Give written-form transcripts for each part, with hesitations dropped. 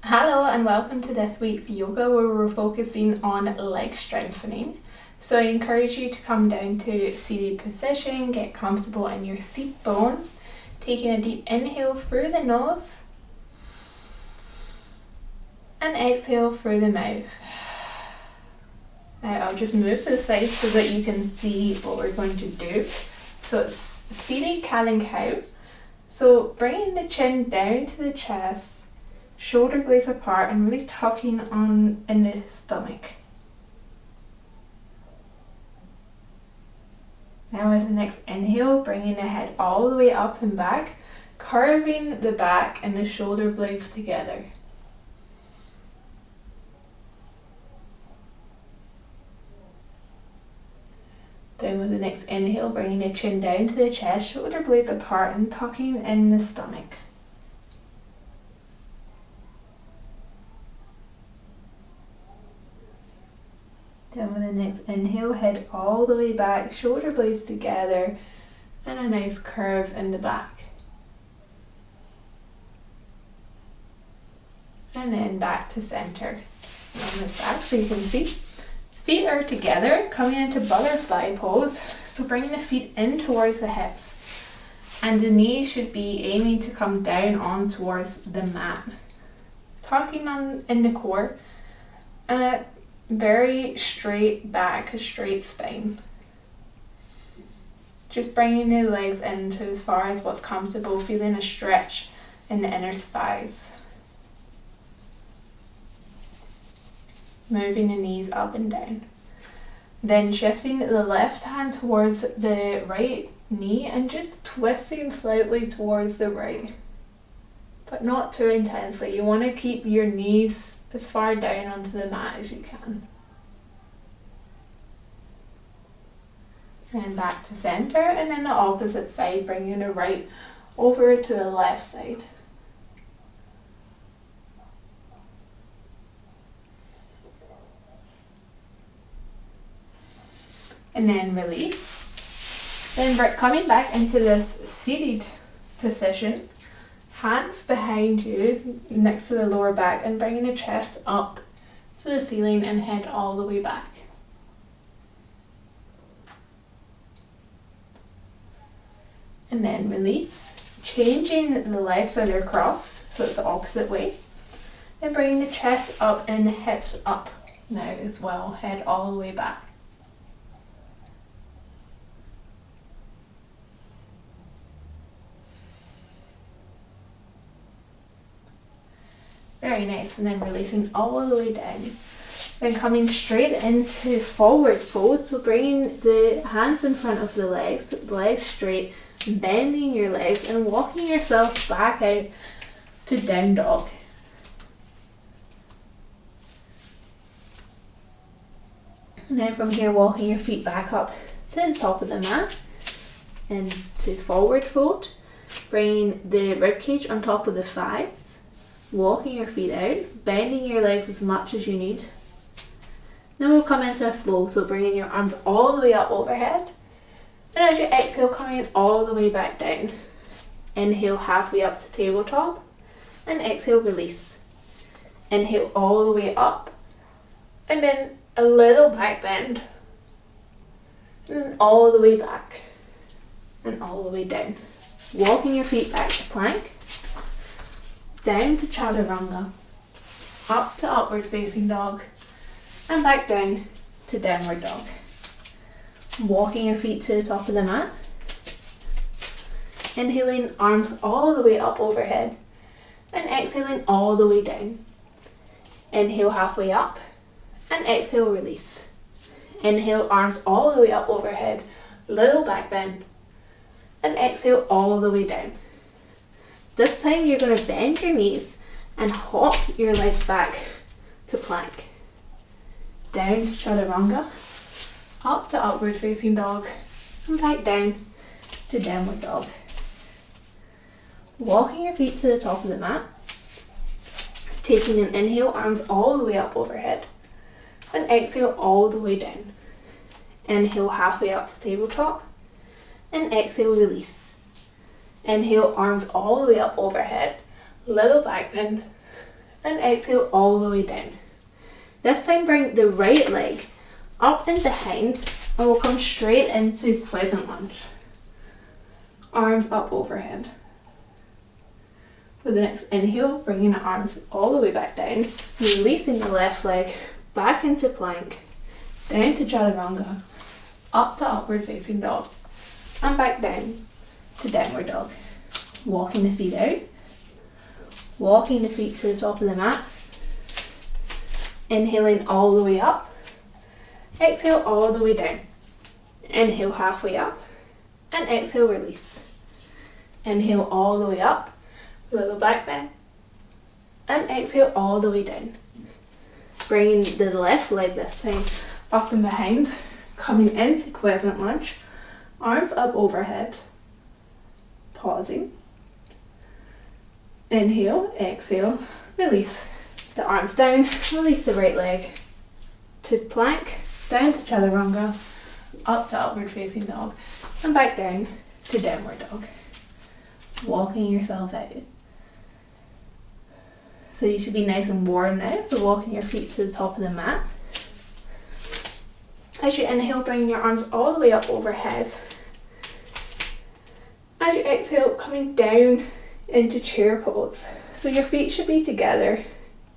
Hello and welcome to this week's yoga where we're focusing on leg strengthening. So I encourage you to come down to seated position, get comfortable in your seat bones, taking a deep inhale through the nose and exhale through the mouth. Now I'll just move to the side so that you can see what we're going to do. So it's seated cat and cow. So bringing the chin down to the chest, shoulder blades apart and really tucking on in the stomach. Now with the next inhale, bringing the head all the way up and back, curving the back and the shoulder blades together. Then with the next inhale, bringing the chin down to the chest, shoulder blades apart and tucking in the stomach. Then with the next inhale, head all the way back, shoulder blades together, and a nice curve in the back. And then back to center. On the back so you can see. Feet are together, coming into butterfly pose. So bringing the feet in towards the hips. And the knees should be aiming to come down on towards the mat. Tucking on in the core. And a very straight back, a straight spine. Just bringing the legs into as far as what's comfortable, feeling a stretch in the inner thighs. Moving the knees up and down. Then shifting the left hand towards the right knee and just twisting slightly towards the right. But not too intensely. You want to keep your knees as far down onto the mat as you can. And back to center, and then the opposite side, bringing the right over to the left side. And then release. Then we're coming back into this seated position. Hands behind you, next to the lower back, and bringing the chest up to the ceiling and head all the way back. And then release, changing the legs so they're crossed, so it's the opposite way. Then bringing the chest up and the hips up now as well, head all the way back. Very nice, and then releasing all the way down. Then coming straight into forward fold, so bringing the hands in front of the legs straight, bending your legs and walking yourself back out to down dog. And then from here, walking your feet back up to the top of the mat into forward fold, bringing the ribcage on top of the thighs. Walking your feet out, bending your legs as much as you need. Then we'll come into a flow, so bringing your arms all the way up overhead. And as you exhale, coming all the way back down. Inhale halfway up to tabletop. And exhale, release. Inhale all the way up. And then a little back bend. And all the way back. And all the way down. Walking your feet back to plank. Down to chaturanga, up to upward facing dog, and back down to downward dog. Walking your feet to the top of the mat. Inhaling, arms all the way up overhead, and exhaling all the way down. Inhale halfway up, and exhale, release. Inhale, arms all the way up overhead, little back bend, and exhale all the way down. This time you're going to bend your knees and hop your legs back to plank. Down to chaturanga, up to upward facing dog, and back down to downward dog. Walking your feet to the top of the mat. Taking an inhale, arms all the way up overhead, and exhale all the way down. Inhale halfway up to tabletop, and exhale, release. Inhale, arms all the way up overhead, little back bend, and exhale all the way down. This time bring the right leg up and behind and we'll come straight into pleasant lunge. Arms up overhead. For the next inhale, bringing the arms all the way back down, releasing the left leg back into plank, down to chaturanga, up to upward facing dog, and back down to downward dog. Walking the feet out, walking the feet to the top of the mat, inhaling all the way up, exhale all the way down, inhale halfway up, and exhale release. Inhale all the way up, little back bend, and exhale all the way down. Bringing the left leg this time up and behind, coming into crescent lunge, arms up overhead, pausing. Inhale, exhale, release. The arms down, release the right leg to plank, down to chaturanga, up to upward facing dog, and back down to downward dog. Walking yourself out. So you should be nice and warm now, so walking your feet to the top of the mat. As you inhale, bringing your arms all the way up overhead. As you exhale, coming down into chair pose. So your feet should be together.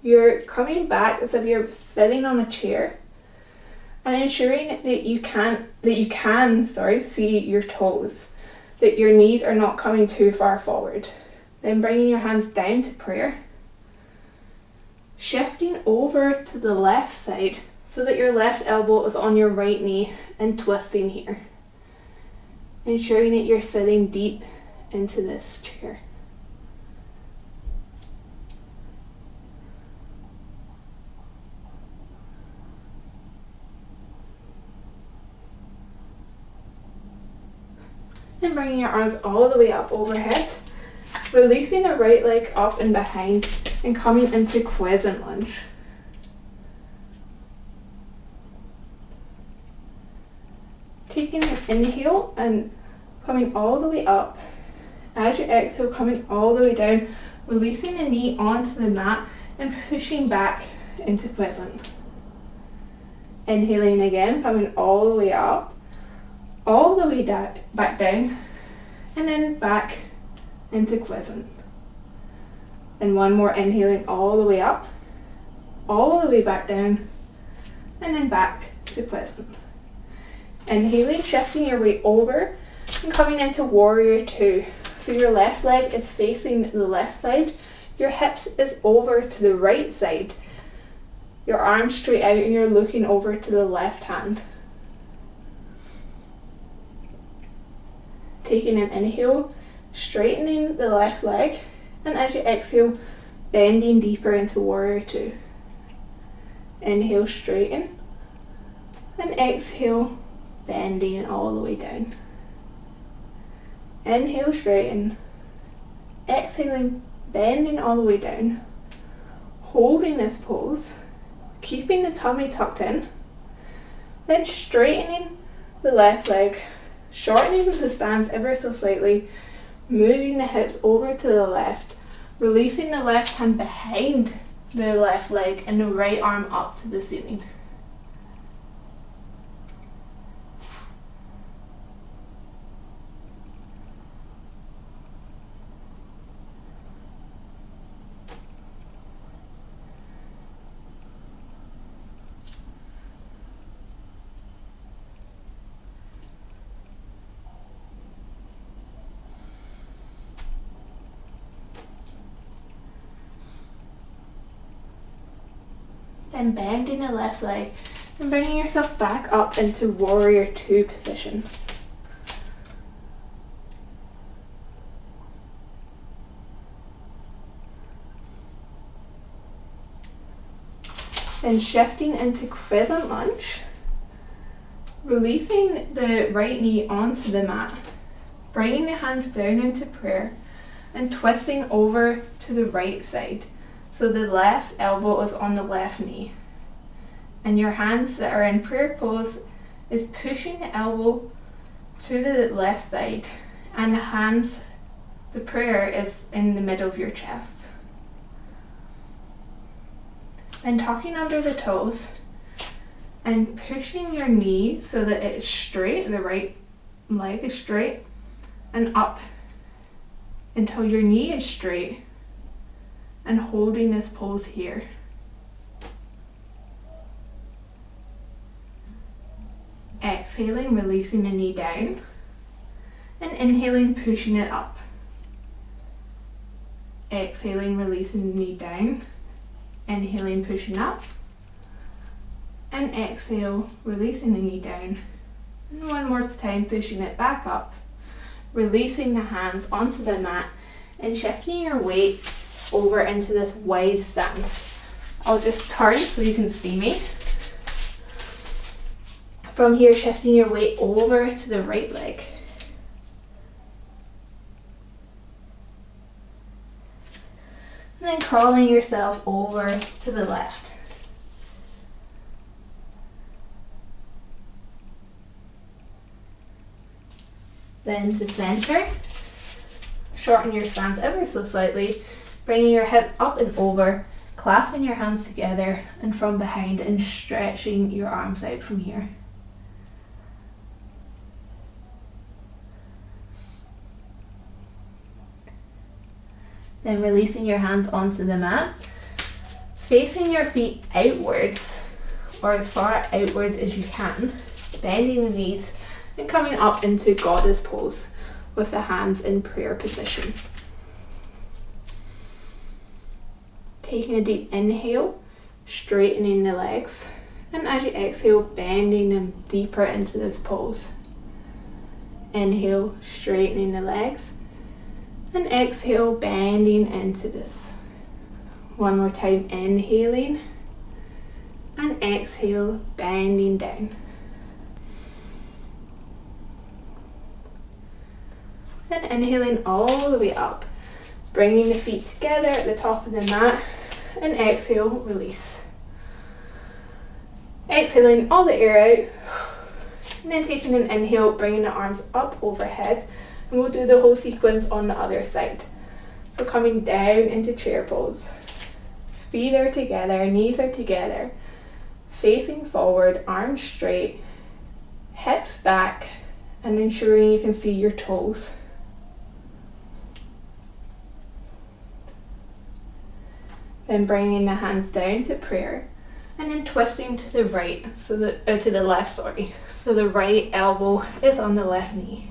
You're coming back as if you're sitting on a chair and ensuring that you can see your toes, that your knees are not coming too far forward. Then bringing your hands down to prayer. Shifting over to the left side so that your left elbow is on your right knee and twisting here. Ensuring that you're sitting deep into this chair. And bringing your arms all the way up overhead, releasing the right leg up and behind and coming into crescent lunge. Taking an inhale and coming all the way up. As you exhale, coming all the way down, releasing the knee onto the mat and pushing back into crescent. Inhaling again, coming all the way up, all the way back down, and then back into crescent. And one more, inhaling all the way up, all the way back down, and then back to crescent. Inhaling, shifting your weight over and coming into warrior two. So your left leg is facing the left side, your hips is over to the right side, your arms straight out and you're looking over to the left hand. Taking an inhale, straightening the left leg, and as you exhale, bending deeper into warrior two. Inhale, straighten, and exhale, bending all the way down. Inhale, straighten, exhaling, bending all the way down. Holding this pose, keeping the tummy tucked in, then straightening the left leg, shortening the stance ever so slightly, moving the hips over to the left, releasing the left hand behind the left leg and the right arm up to the ceiling. Then bending the left leg and bringing yourself back up into warrior two position. Then shifting into crescent lunge, releasing the right knee onto the mat, bringing the hands down into prayer and twisting over to the right side. So the left elbow is on the left knee. And your hands that are in prayer pose is pushing the elbow to the left side. And the prayer is in the middle of your chest. Then tucking under the toes and pushing your knee so that it's straight, the right leg is straight, and up until your knee is straight, and holding this pose here. Exhaling, releasing the knee down, and inhaling, pushing it up. Exhaling, releasing the knee down, inhaling, pushing up, and exhale, releasing the knee down, and one more time pushing it back up, releasing the hands onto the mat and shifting your weight over into this wide stance. I'll just turn so you can see me. From here, shifting your weight over to the right leg. And then crawling yourself over to the left. Then to center, shorten your stance ever so slightly, bringing your hips up and over, clasping your hands together and from behind, and stretching your arms out from here. Then releasing your hands onto the mat, facing your feet outwards or as far outwards as you can, bending the knees and coming up into goddess pose with the hands in prayer position. Taking a deep inhale, straightening the legs, and as you exhale, bending them deeper into this pose. Inhale, straightening the legs, and exhale, bending into this. One more time, inhaling, and exhale, bending down. Then inhaling all the way up, bringing the feet together at the top of the mat, and exhale, release. Exhaling all the air out, and then taking an inhale, bringing the arms up overhead, and we'll do the whole sequence on the other side. So coming down into chair pose, feet are together, knees are together, facing forward, arms straight, hips back, and ensuring you can see your toes. Then bringing the hands down to prayer, and then twisting to the right, so that to the left, sorry. So the right elbow is on the left knee.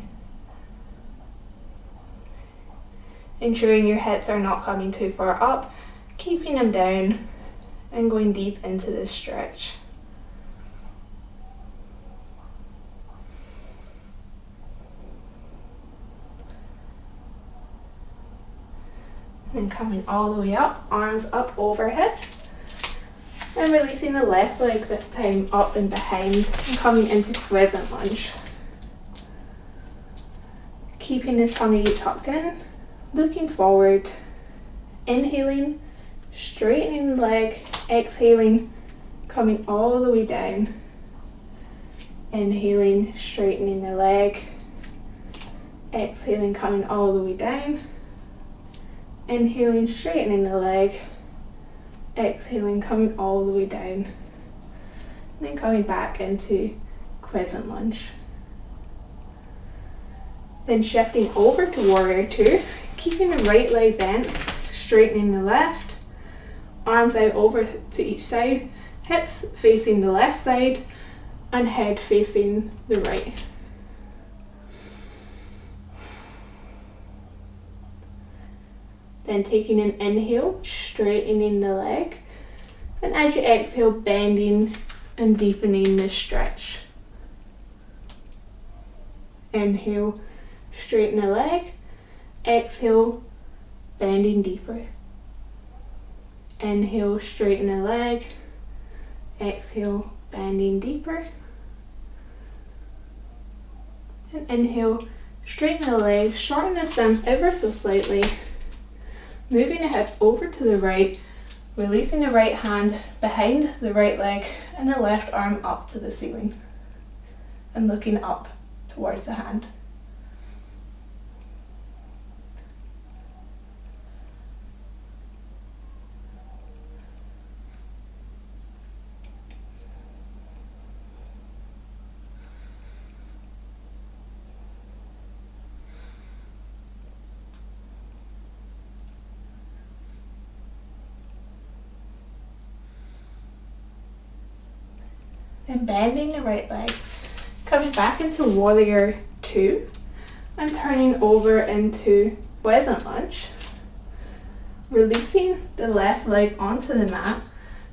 Ensuring your hips are not coming too far up, keeping them down, and going deep into this stretch. And coming all the way up, arms up overhead, and releasing the left leg this time up and behind, and coming into crescent lunge. Keeping this tummy tucked in, looking forward, inhaling, straightening the leg, exhaling, coming all the way down, inhaling, straightening the leg, exhaling, coming all the way down, inhaling, straightening the leg, exhaling, coming all the way down, and then coming back into crescent lunge. Then shifting over to warrior two, keeping the right leg bent, straightening the left, arms out over to each side, hips facing the left side, and head facing the right. Then taking an inhale, straightening the leg, and as you exhale, bending and deepening the stretch. Inhale, straighten the leg, exhale, bending deeper. Inhale, straighten the leg, exhale, bending deeper. And inhale, straighten the leg, shorten the stance ever so slightly, moving the hip over to the right, releasing the right hand behind the right leg and the left arm up to the ceiling and looking up towards the hand. Then bending the right leg, coming back into warrior 2 and turning over into crescent lunge. Releasing the left leg onto the mat,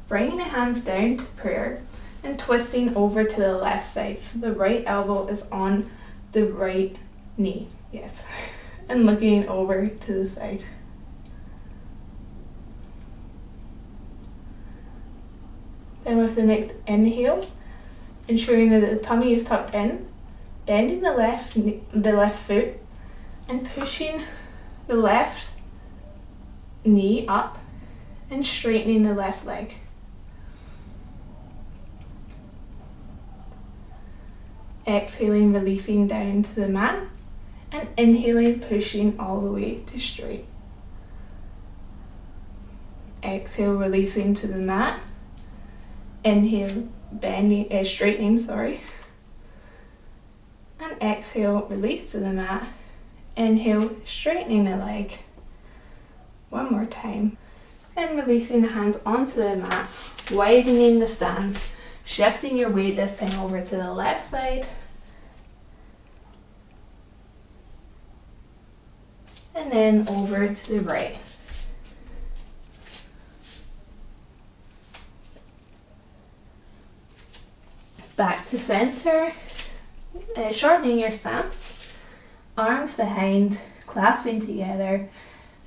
bringing the hands down to prayer and twisting over to the left side. So the right elbow is on the right knee, yes, and looking over to the side. Then with the next inhale, ensuring that the tummy is tucked in, bending the left foot and pushing the left knee up and straightening the left leg. Exhaling, releasing down to the mat, and inhaling, pushing all the way to straight. Exhale, releasing to the mat. Inhale, bending, straightening, and exhale, release to the mat. Inhale, straightening the leg. One more time. And releasing the hands onto the mat, widening the stance, shifting your weight this time over to the left side. And then over to the right. Back to center, shortening your stance, arms behind, clasping together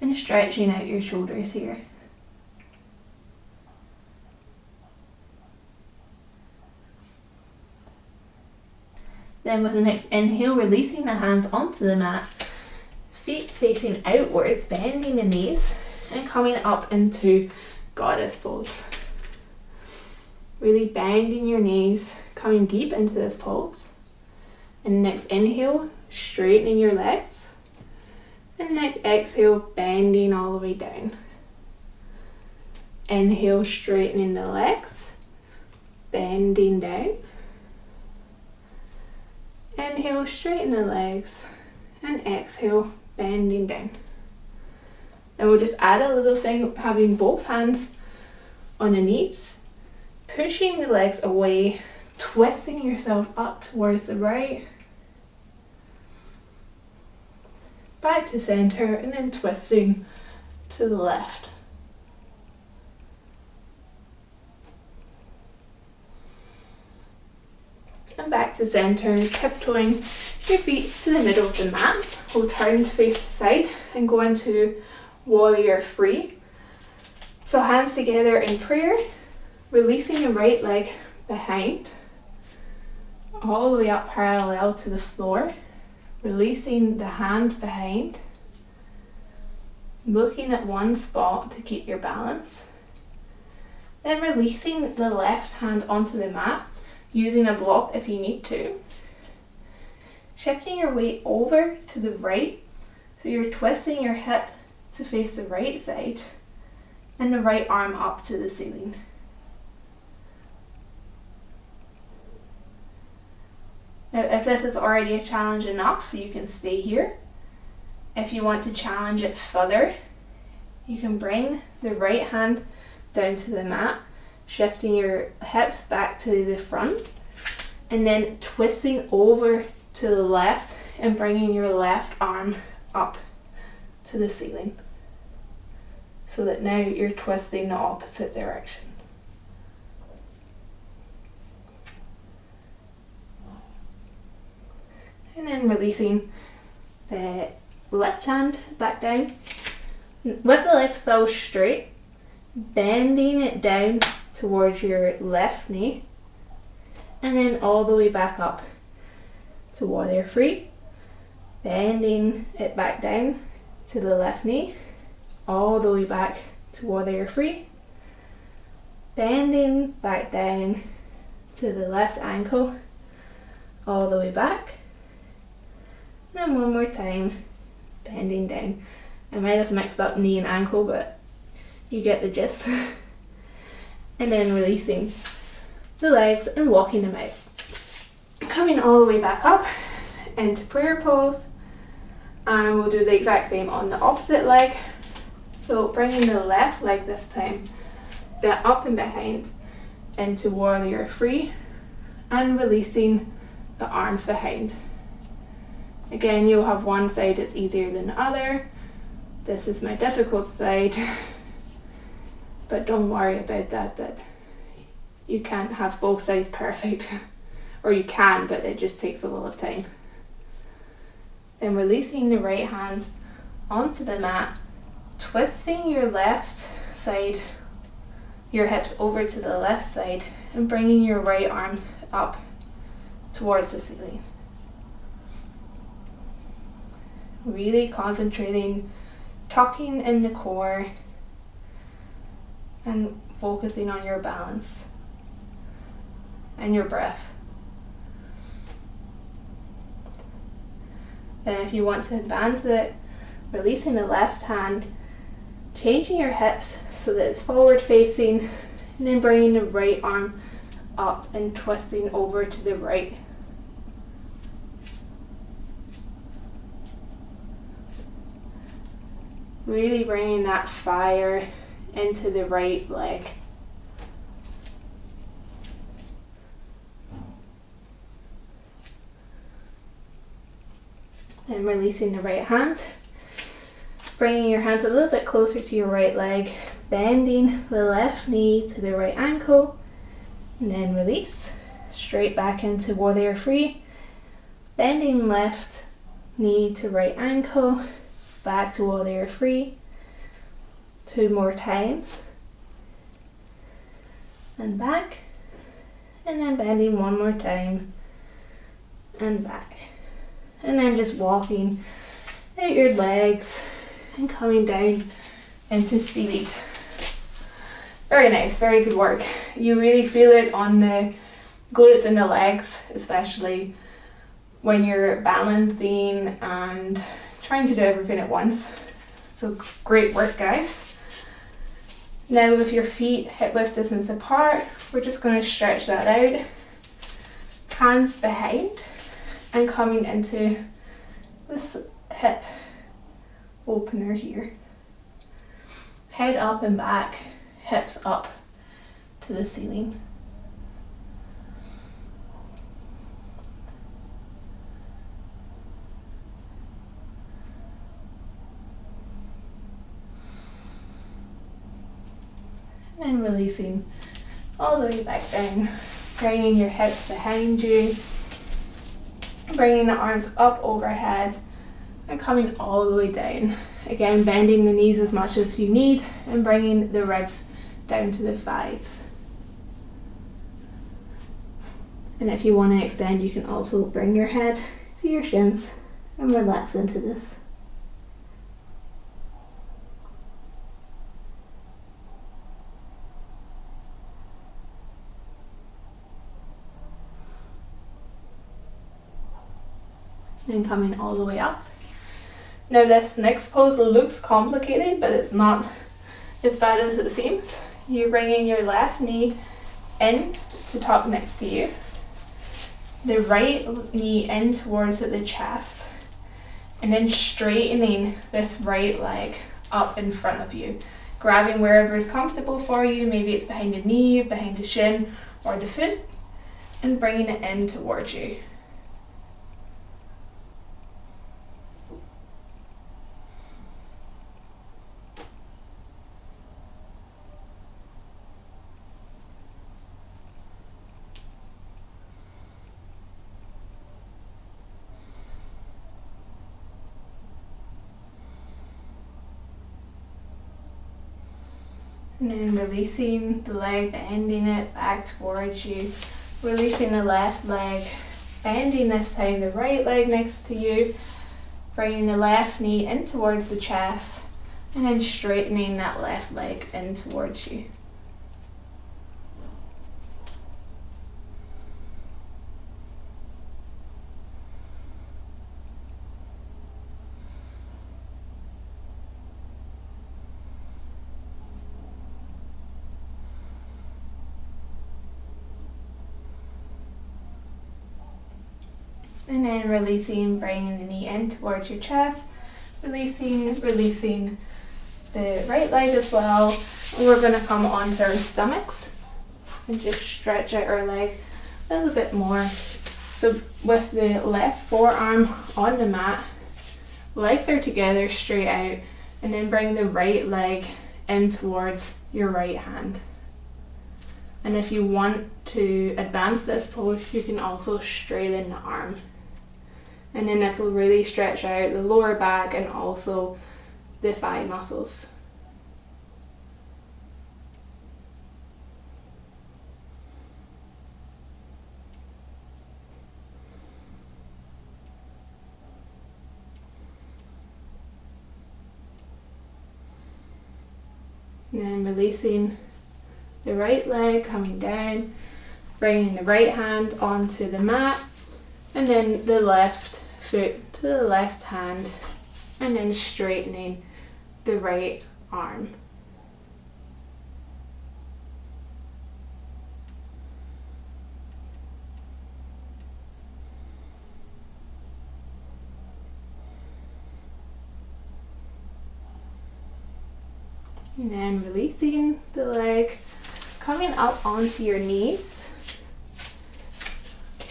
and stretching out your shoulders here. Then with the next inhale, releasing the hands onto the mat, feet facing outwards, bending the knees and coming up into goddess pose. Really bending your knees, coming deep into this pose. And next inhale, straightening your legs. And next exhale, bending all the way down. Inhale, straightening the legs, bending down. Inhale, straighten the legs, and exhale, bending down. Then we'll just add a little thing, having both hands on the knees, pushing the legs away, twisting yourself up towards the right, back to center, and then twisting to the left. And back to center, tiptoeing your feet to the middle of the mat. We'll turn to face the side and go into warrior 3. So hands together in prayer, releasing the right leg behind, all the way up parallel to the floor, releasing the hands behind, looking at one spot to keep your balance. Then releasing the left hand onto the mat, using a block if you need to. Shifting your weight over to the right, so you're twisting your hip to face the right side and the right arm up to the ceiling. Now if this is already a challenge enough, you can stay here. If you want to challenge it further, you can bring the right hand down to the mat, shifting your hips back to the front and then twisting over to the left and bringing your left arm up to the ceiling, so that now you're twisting the opposite direction. And then releasing the left hand back down with the legs still straight, bending it down towards your left knee and then all the way back up to warrior 3, bending it back down to the left knee, all the way back to warrior 3, bending back down to the left ankle, all the way back, then one more time, bending down. I might have mixed up knee and ankle, but you get the gist. And then releasing the legs and walking them out. Coming all the way back up into prayer pose, and we'll do the exact same on the opposite leg. So bringing the left leg this time up and behind into warrior 3, and releasing the arms behind. Again, you'll have one side that's easier than the other. This is my difficult side, but don't worry about that you can't have both sides perfect. Or you can, but it just takes a lot of time. Then releasing the right hand onto the mat, twisting your left side, your hips over to the left side, and bringing your right arm up towards the ceiling. Really concentrating, tucking in the core, and focusing on your balance and your breath. Then if you want to advance it, releasing the left hand, changing your hips so that it's forward facing, and then bringing the right arm up and twisting over to the right. Really bringing that fire into the right leg. Then releasing the right hand, bringing your hands a little bit closer to your right leg, bending the left knee to the right ankle, and then release, straight back into warrior three, bending left knee to right ankle, back to warrior three, 2 more times, and back, and then bending 1 more time, and back. And then just walking out your legs and coming down into seated. Very nice, very good work. You really feel it on the glutes and the legs, especially when you're balancing and trying to do everything at once. So great work, guys. Now with your feet hip width distance apart, we're just going to stretch that out. Hands behind and coming into this hip opener here. Head up and back, hips up to the ceiling. And releasing all the way back down, bringing your hips behind you, bringing the arms up overhead and coming all the way down. Again, bending the knees as much as you need and bringing the ribs down to the thighs. And if you want to extend, you can also bring your head to your shins and relax into this. And coming all the way up. Now this next pose looks complicated, but it's not as bad as it seems. You're bringing your left knee in to tuck next to you, the right knee in towards the chest, and then straightening this right leg up in front of you, grabbing wherever is comfortable for you. Maybe it's behind the knee, behind the shin, or the foot, and bringing it in towards you. And then releasing the leg, bending it back towards you. Releasing the left leg, bending this time the right leg next to you. Bringing the left knee in towards the chest. And then straightening that left leg in towards you. And then releasing, bringing the knee in towards your chest, releasing the right leg as well. And we're going to come onto our stomachs and just stretch out our leg a little bit more. So with the left forearm on the mat, legs are together straight out, and then bring the right leg in towards your right hand. And if you want to advance this pose, you can also straighten the arm. And then this will really stretch out the lower back and also the thigh muscles. And then releasing the right leg, coming down, bringing the right hand onto the mat, and then the left foot to the left hand, and then straightening the right arm. And then releasing the leg, coming up onto your knees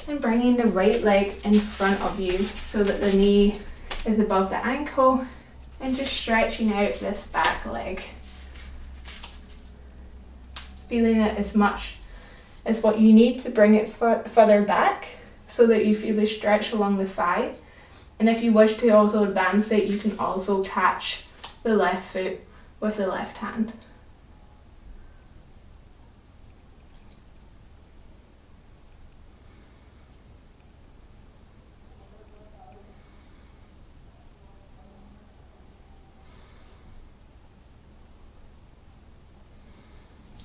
and bringing the right leg in front of you so that the knee is above the ankle, and just stretching out this back leg. Feeling it as much as what you need to bring it further back so that you feel the stretch along the thigh. And if you wish to also advance it, you can also catch the left foot with the left hand.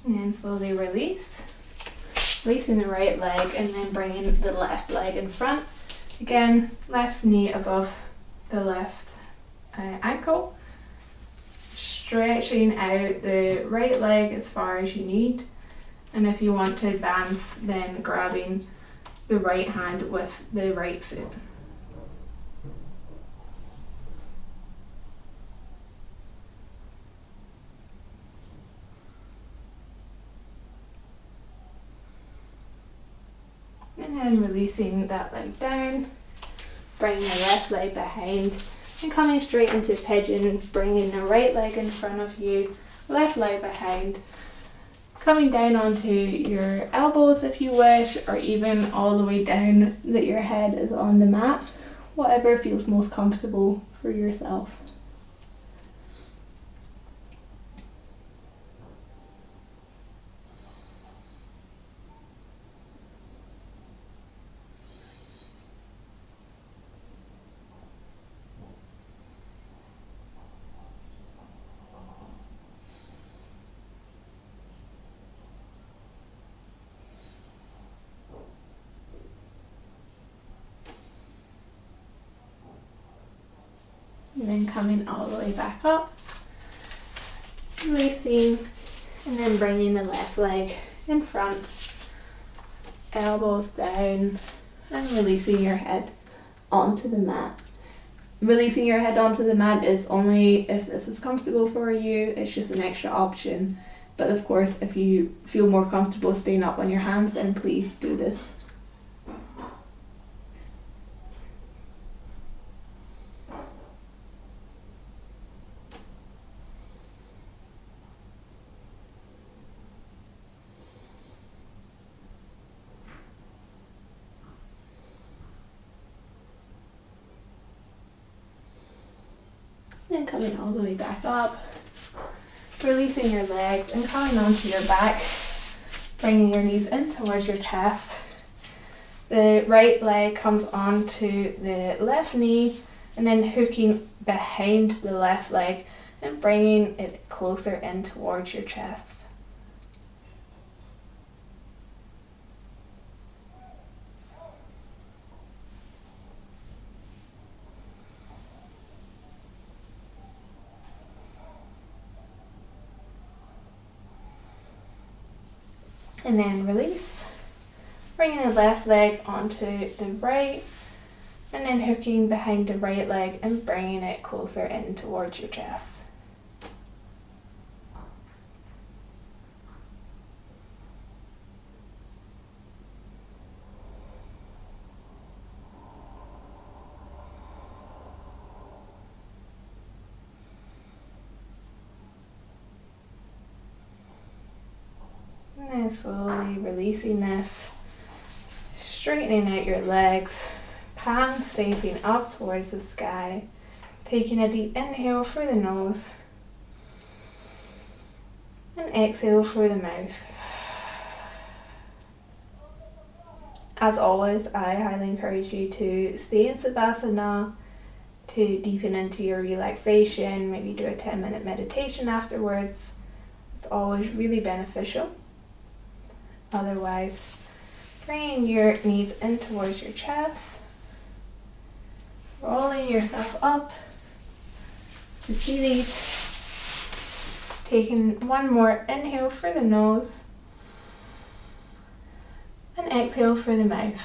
And then slowly release, releasing the right leg, and then bringing the left leg in front. Again, left knee above the left ankle. Stretching out the right leg as far as you need, and if you want to advance, then grabbing the right hand with the right foot. And then releasing that leg down, bringing the left leg behind, and coming straight into pigeon, bringing the right leg in front of you, left leg behind, coming down onto your elbows if you wish, or even all the way down that your head is on the mat, whatever feels most comfortable for yourself. And then coming all the way back up, releasing, and then bringing the left leg in front, elbows down, and releasing your head onto the mat. Releasing your head onto the mat is only if this is comfortable for you, it's just an extra option. But of course, if you feel more comfortable staying up on your hands, then please do this. And coming all the way back up, releasing your legs and coming onto your back, bringing your knees in towards your chest. The right leg comes onto the left knee, and then hooking behind the left leg and bringing it closer in towards your chest. And then release, bringing the left leg onto the right, and then hooking behind the right leg and bringing it closer in towards your chest. And then slowly releasing this, straightening out your legs, palms facing up towards the sky, taking a deep inhale through the nose and exhale through the mouth. As always, I highly encourage you to stay in Savasana to deepen into your relaxation, maybe do a 10-minute meditation afterwards. It's always really beneficial. Otherwise, bringing your knees in towards your chest, rolling yourself up to seated, taking one more inhale through the nose and exhale through the mouth.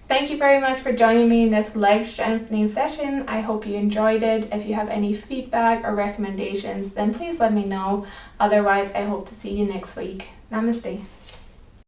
Thank you very much for joining me in this leg strengthening session. I hope you enjoyed it. If you have any feedback or recommendations, then please let me know. Otherwise, I hope to see you next week. Namaste.